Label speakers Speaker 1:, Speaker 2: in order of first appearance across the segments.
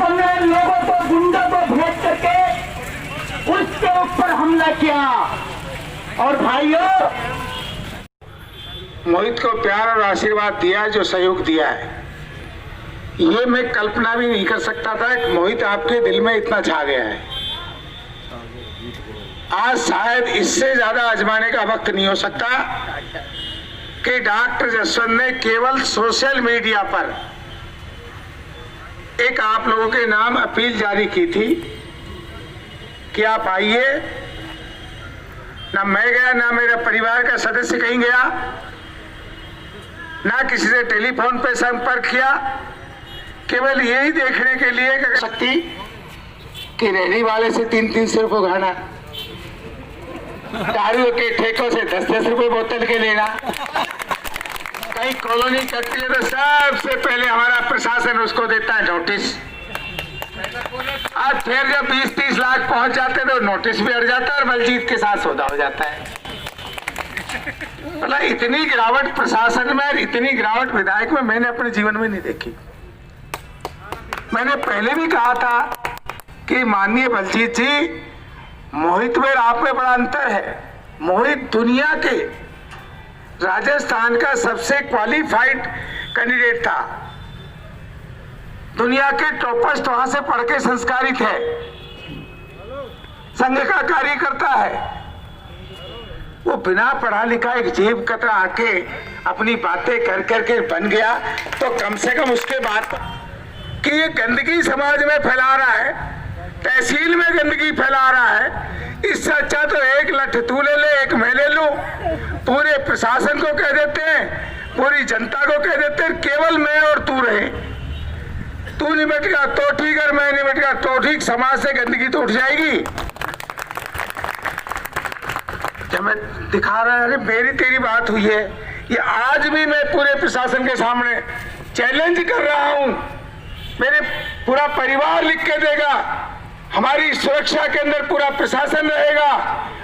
Speaker 1: हमने लोगों को, गुंडों को भेज करके उसके ऊपर हमला किया। और भाइयों,
Speaker 2: मोहित को प्यार और आशीर्वाद दिया, जो सहयोग दिया है, ये मैं कल्पना भी नहीं कर सकता था कि मोहित आपके दिल में इतना छा गया है। आज शायद इससे ज्यादा आजमाने का वक्त नहीं हो सकता कि डॉक्टर जसवंत ने केवल सोशल मीडिया पर एक आप लोगों के नाम अपील जारी की थी कि आप आइए। ना मैं गया, ना मेरे परिवार का सदस्य कहीं गया, ना किसी से टेलीफोन पे संपर्क किया, केवल यही देखने के लिए कर सकती कि रेहड़ी वाले से 300 रुपये उठाना, दारू के ठेकों से 10-10 रुपये बोतल के लेना, कहीं कॉलोनी कटती है तो सबसे पहले हमारा प्रशासन उसको देता है नोटिस। आज फिर जब 20-30 लाख पहुंच जाते तो नोटिस भी हट जाता है और बलजीत के साथ सौदा हो जाता है। मतलब इतनी गिरावट प्रशासन में और इतनी गिरावट विधायक में मैंने अपने जीवन में नहीं देखी। मैंने पहले भी कहा था कि माननीय बलजीत जी, मोहित में आप में बड़ा अंतर है। मोहित दुनिया के राजस्थान का सबसे क्वालिफाइड कैंडिडेट था, दुनिया के टॉपर्स वहां से पढ़ के संस्कारित है, संघ का कार्य करता है। वो बिना पढ़ा लिखा एक जेब कतरा आके अपनी बातें कर करके बन गया, तो कम से कम उसके बाद कि ये गंदगी समाज में फैला रहा है, तहसील में गंदगी फैला रहा है, इससे अच्छा तो एक लठ तू ले ले, एक मैं ले लूं। पूरे प्रशासन को कह देते हैं, पूरी जनता को कह देते हैं, केवल मैं और तू रहे। तू निमट गया तो ठीक, और मैं निमट गया तो ठीक, समाज से गंदगी तो उठ जाएगी। जब मैं दिखा रहा है मेरी तेरी बात हुई है, ये आज भी मैं पूरे प्रशासन के सामने चैलेंज कर रहा हूं। मेरे पूरा परिवार लिख के देगा, हमारी सुरक्षा के अंदर पूरा प्रशासन रहेगा,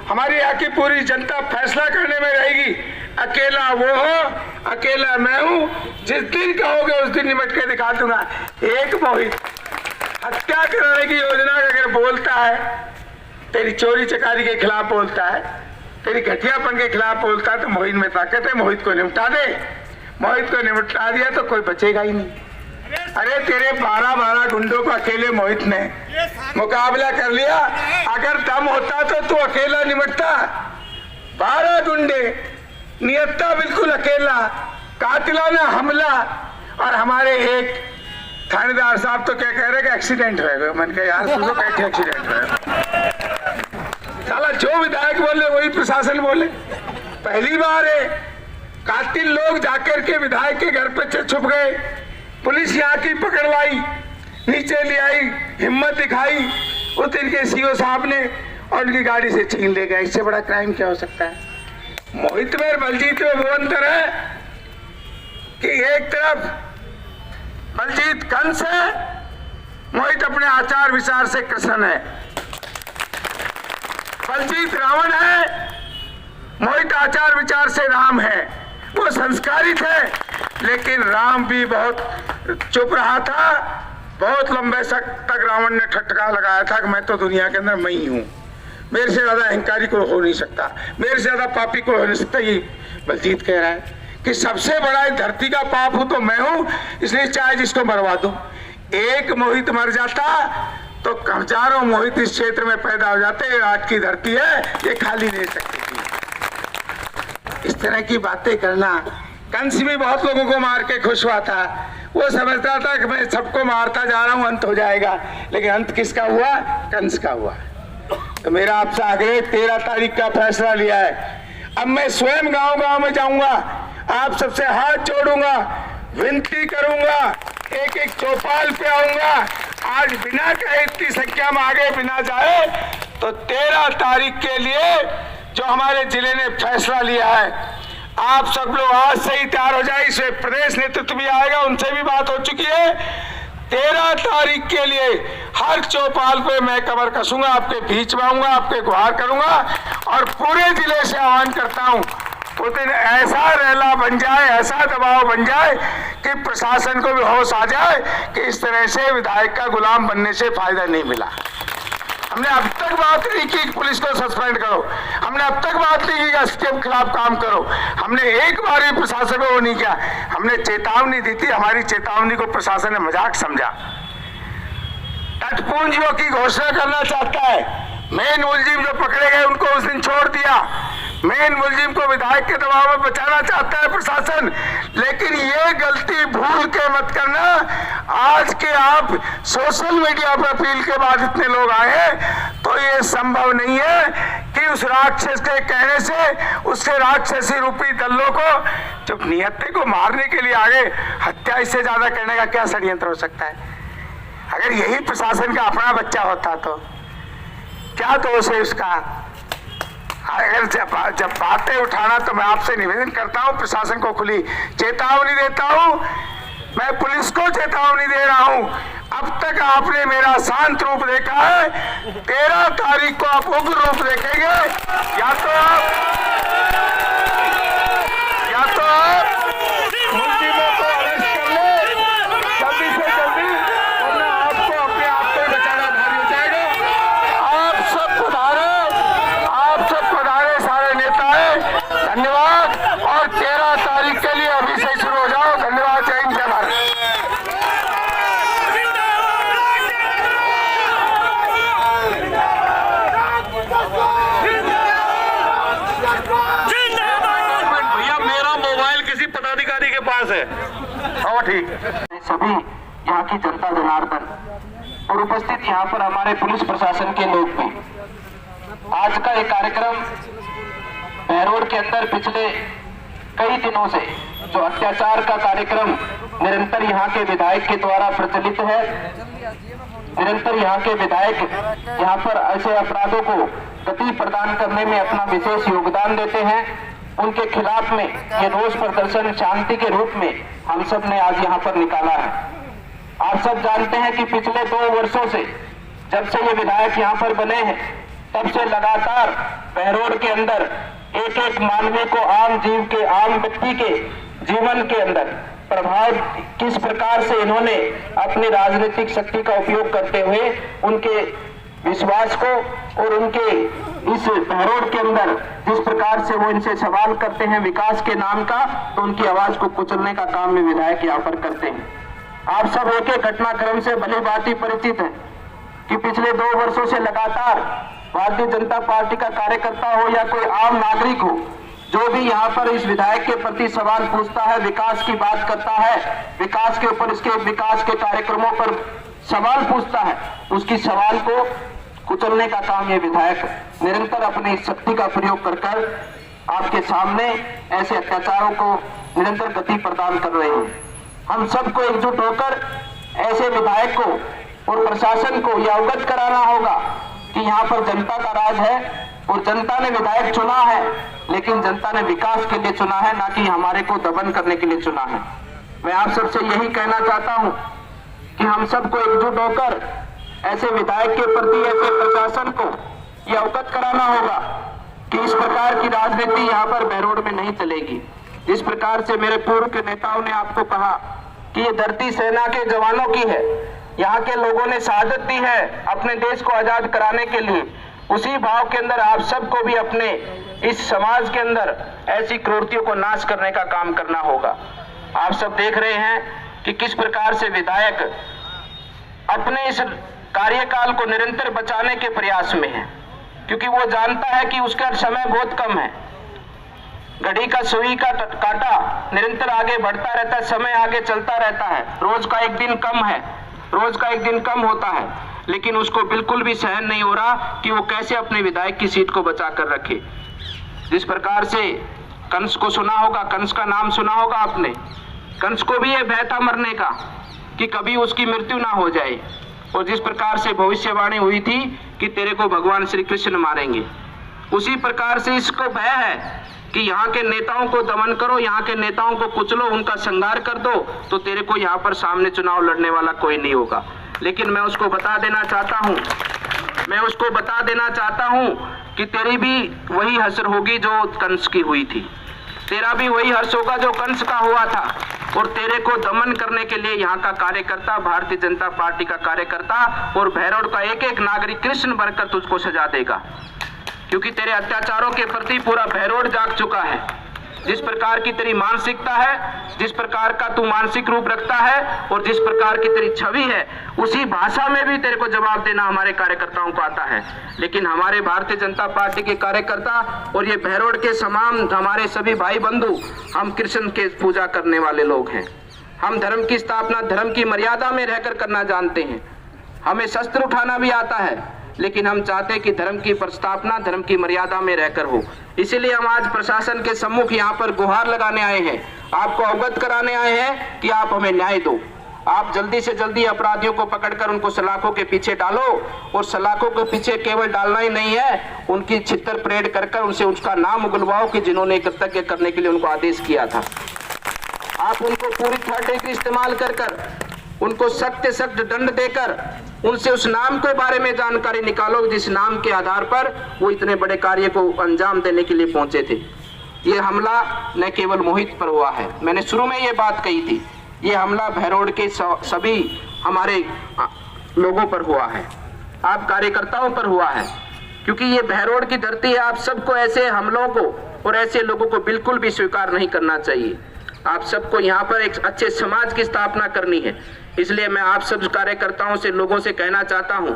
Speaker 2: हमारी यहाँ की पूरी जनता फैसला करने में रहेगी। अकेला वो हो, अकेला मैं हूं, जिस दिन कहोगे उस दिन निमट के दिखा दूंगा। एक मोहित हत्या कराने की योजना अगर बोलता है, तेरी चोरी चकारी के खिलाफ बोलता है, तेरी घटियापन के खिलाफ बोलता है, तो मोहित में ताकत है, मोहित को निपटा दे। मोहित को निपटा दिया तो कोई बचेगा ही नहीं। अरे तेरे 12 गुंडों को अकेले मोहित ने मुकाबला कर लिया। अगर दम होता तो तू अकेला निपटता। 12 गुंडे, नियत्ता बिल्कुल अकेला, कातिलाना हमला। और हमारे एक थानेदार साहब तो क्या कह रहे कि एक्सीडेंट है। मैंने कहा यार सुनो, कैसे एक्सीडेंट है? साला जो विधायक बोले वही प्रशासन बोले। पहली बार है कातिल लोग जाकर के विधायक के घर पे छुप गए, पुलिस यहाँ की पकड़ लाई, नीचे ले आई, हिम्मत दिखाई, उस दिन के सीओ साहब ने और उनकी गाड़ी से छीन ले गए। इससे बड़ा क्राइम क्या हो सकता है? मोहित में बलजीत में वो अंतर है कि एक तरफ बलजीत कंस है, मोहित अपने आचार विचार से कृष्ण है। बलजीत रावण है, मोहित आचार विचार से राम है। वो संस्कारित है, लेकिन राम भी बहुत चुप रहा था। बहुत लंबे तक रावण ने ठटका लगाया था कि मैं तो दुनिया के अंदर मैं ही हूं, मेरे से ज्यादा अहंकारी को हो नहीं सकता, मेरे से ज्यादा पापी को हो नहीं सकता। ये बलजीत कह रहा है कि सबसे बड़ा धरती का पाप हूं तो मैं हूं, इसलिए चाहे जिसको मरवा दूं। एक मोहित मर जाता तो हजारों मोहित इस क्षेत्र में पैदा हो जाते। आज की धरती है, ये खाली नहीं सकती थी। इस तरह की बातें करना। कंस भी बहुत लोगों को मार के खुश हुआ था। वो समझता था कि मैं सबको मारता जा रहा हूं, अंत हो जाएगा। लेकिन अंत किसका हुआ? कंस का हुआ। तो मेरा आपसे आग्रह, 13 तारीख का फैसला लिया है। अब मैं स्वयं गांव-गांव में जाऊंगा, आप सबसे हाथ जोड़ूंगा, विनती करूंगा, एक चौपाल पे आऊंगा। आज बिना कहे इतनी संख्या में आगे बिना जाए तो 13 तारीख के लिए जो हमारे जिले ने फैसला लिया है, आप सब लोग आज से ही तैयार हो जाए। इसमें प्रदेश नेतृत्व भी आएगा, उनसे भी बात हो चुकी है। 13 तारीख के लिए हर चौपाल पे मैं कमर कसूंगा, आपके बीच में आऊंगा, आपके गुहार करूंगा और पूरे जिले से आह्वान करता हूं, उस दिन ऐसा रैला बन जाए, ऐसा दबाव बन जाए कि प्रशासन को भी होश आ जाए कि इस तरह से विधायक का गुलाम बनने से फायदा नहीं मिला। हमने अब तक बात नहीं की पुलिस को सस्पेंड करो, हमने अब तक बात नहीं की एसपी के खिलाफ काम करो, हमने एक बार भी प्रशासन को वो नहीं किया। हमने चेतावनी दी थी, हमारी चेतावनी को प्रशासन ने मजाक समझा। तटपुंजियों की घोषणा करना चाहता है, मेन मुलजिम जो पकड़े गए उनको उस दिन छोड़ दिया, मेन मुलजिम को विधायक के दबाव में बचाना चाहता है प्रशासन, लेकिन ये गलती भूल के मत करना। आज के आप सोशल मीडिया पर अपील के बाद इतने लोग आए हैं, तो ये संभव नहीं है कि उस राक्षस के कहने से उसके राक्षसी रूपी दलों को जब निहत्थे को मारने के लिए आगे, हत्या इससे ज्यादा करने का क्या षड्यंत्र हो सकता है? अगर यही प्रशासन का अपना बच्चा होता तो क्या दोष है उसका? अगर जब बातें उठाना तो मैं आपसे निवेदन करता हूं, प्रशासन को खुली चेतावनी देता हूं, मैं पुलिस को चेतावनी दे रहा हूं। अब तक आपने मेरा शांत रूप देखा है, 13 तारीख को आप उग्र रूप देखेंगे। या तो आप मुलजिमों को अरेस्ट कर ले जल्दी से जल्दी, वरना आपको अपने आप को बचाना भारी हो जाएगा। आप सब पधारे सारे नेता हैं, धन्यवाद। और 13 तारीख के लिए अभी से शुरू हो जाओ। धन्यवाद। जय हिंद, जय भारत।
Speaker 3: भैया मेरा मोबाइल किसी पदाधिकारी के पास है। और ठीक
Speaker 1: सभी यहाँ की जनता जनार्दन और उपस्थित यहाँ पर हमारे पुलिस प्रशासन के लोग भी, आज का ये कार्यक्रम बहरोड के अंदर पिछले कई दिनों से जो अत्याचार का कार्यक्रम निरंतर यहाँ के विधायक के द्वारा प्रचलित है, निरंतर यहाँ के विधायक यहाँ पर ऐसे अपराधों को गति प्रदान करने में अपना विशेष योगदान देते हैं, उनके खिलाफ में ये रोष प्रदर्शन शांति के रूप में हम सब ने आज यहाँ पर निकाला है। आप सब जानते हैं कि पिछले 2 वर्षों से जब से ये विधायक यहाँ पर बने हैं, तब से लगातार बहरोड के अंदर एक एक मानवीय को, आम जीव के, आम व्यक्ति के जीवन के अंदर प्रभाव किस प्रकार से इन्होंने अपनी राजनीतिक शक्ति का उपयोग करते हुए उनके विश्वास को और उनके इस बहरोड के अंदर जिस प्रकार से वो इनसे सवाल करते हैं विकास के नाम का, तो उनकी आवाज को कुचलने का काम में विधायक यहाँ पर करते हैं। आप सब एक एक घटनाक्रम से भली भांति परिचित है कि पिछले 2 वर्षों से लगातार भारतीय जनता पार्टी का कार्यकर्ता हो या कोई आम नागरिक हो, जो भी यहाँ पर इस विधायक के प्रति सवाल पूछता है, विकास की बात करता है, विकास के ऊपर, इसके विकास के कार्यक्रमों पर सवाल पूछता है, उसकी सवाल को कुचलने का काम ये विधायक निरंतर अपनी शक्ति का प्रयोग कर आपके सामने ऐसे अत्याचारों को निरंतर गति प्रदान कर रहे हैं। हम सबको एकजुट होकर ऐसे विधायक को और प्रशासन को यह अवगत कराना होगा कि यहाँ पर जनता का राज है और जनता ने विधायक चुना है, लेकिन जनता ने विकास के लिए चुना है, ना कि हमारे को दमन करने के लिए चुना है। मैं आप सबसे यही कहना चाहता हूँ कि हम सबको एकजुट होकर ऐसे विधायक के प्रति, ऐसे प्रशासन को यह अवगत कराना होगा कि इस प्रकार की राजनीति यहाँ पर बहरोड में नहीं चलेगी। जिस प्रकार से मेरे पूर्व के नेताओं ने आपको कहा कि ये धरती सेना के जवानों की है, यहाँ के लोगों ने शहादत दी है अपने देश को आजाद कराने के लिए, उसी भाव के अंदर आप सबको भी अपने इस समाज के अंदर ऐसी क्रूरतियों को नाश करने का काम करना होगा। आप सब देख रहे हैं कि किस प्रकार से विधायक अपने इस कार्यकाल को निरंतर बचाने के प्रयास में है, क्योंकि वो जानता है कि उसका समय बहुत कम है। घड़ी का सुई का कांटा निरंतर आगे बढ़ता रहता है, समय आगे चलता रहता है, रोज का एक दिन कम है, रोज का एक दिन कम होता है, लेकिन उसको बिल्कुल भी सहन नहीं हो रहा कि वो कैसे अपने विधायक की सीट को बचा कर रखे। जिस प्रकार से कंस को सुना होगा, कंस का नाम सुना होगा आपने, कंस को भी ये भय था मरने का कि कभी उसकी मृत्यु ना हो जाए, और जिस प्रकार से भविष्यवाणी हुई थी कि तेरे को भगवान श्री कृष्ण मारेंगे, उसी प्रकार से इसको भय है कि यहाँ के नेताओं को दमन करो, यहाँ के नेताओं को कुचलो, उनका संहार कर दो, तो तेरे को यहाँ पर सामने चुनाव लड़ने वाला कोई नहीं होगा। लेकिन मैं उसको बता देना चाहता हूँ कि तेरी भी वही हश्र होगी जो कंस की हुई थी, तेरा भी वही हर्ष होगा जो कंस का हुआ था। और तेरे को दमन करने के लिए यहाँ का कार्यकर्ता, भारतीय जनता पार्टी का कार्यकर्ता और भैरोड का एक एक नागरिक कृष्ण बनकर तुझको सजा देगा, क्योंकि तेरे अत्याचारों के प्रति पूरा भैरोड जाग चुका है। जिस प्रकार की तेरी मानसिकता है, जिस प्रकार का तू मानसिक रूप रखता है और जिस प्रकार की तेरी छवि है, उसी भाषा में भी तेरे को जवाब देना हमारे कार्यकर्ताओं को आता है। लेकिन हमारे भारतीय जनता पार्टी के कार्यकर्ता और ये भैरोड के समान हमारे सभी भाई बंधु, हम कृष्ण के पूजा करने वाले लोग हैं। हम धर्म की स्थापना धर्म की मर्यादा में रहकर करना जानते हैं। हमें शस्त्र उठाना भी आता है, लेकिन हम चाहते हैं कि धर्म की प्रस्थापना धर्म की मर्यादा में रहकर हो। इसीलिए हम आज प्रशासन के सम्मुख यहाँ पर गुहार लगाने आए हैं, आपको अवगत कराने आए हैं कि आप हमें न्याय दो। आप जल्दी से जल्दी अपराधियों को पकड़कर उनको सलाखों के पीछे डालो, और सलाखों के पीछे केवल डालना ही नहीं है, उनकी छितर परेड कर उनसे उसका नाम उगलवाओ कि जिन्होंने कृतज्ञ करने के लिए उनको आदेश किया था। आप उनको पूरी थर्ड डिग्री इस्तेमाल कर उनको सख्त सख्त दंड देकर उनसे उस नाम के बारे में जानकारी निकालो, जिस नाम के आधार पर वो इतने बड़े कार्य को अंजाम देने के लिए पहुंचे थे। ये हमला न केवल मोहित पर हुआ है, मैंने शुरू में ये बात कही थी, ये हमला भैरोड के सभी हमारे लोगों पर हुआ है, आप कार्यकर्ताओं पर हुआ है, क्योंकि ये भैरोड की धरती है। आप सबको ऐसे हमलों को और ऐसे लोगों को बिल्कुल भी स्वीकार नहीं करना चाहिए। आप सबको यहाँ पर एक अच्छे समाज की स्थापना करनी है। इसलिए मैं आप सब कार्यकर्ताओं से, लोगों से कहना चाहता हूँ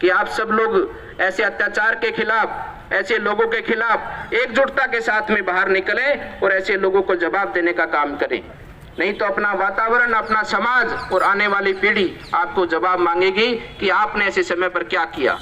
Speaker 1: कि आप सब लोग ऐसे अत्याचार के खिलाफ, ऐसे लोगों के खिलाफ एकजुटता के साथ में बाहर निकलें और ऐसे लोगों को जवाब देने का काम करें। नहीं तो अपना वातावरण, अपना समाज और आने वाली पीढ़ी आपको जवाब मांगेगी कि आपने ऐसे समय पर क्या किया।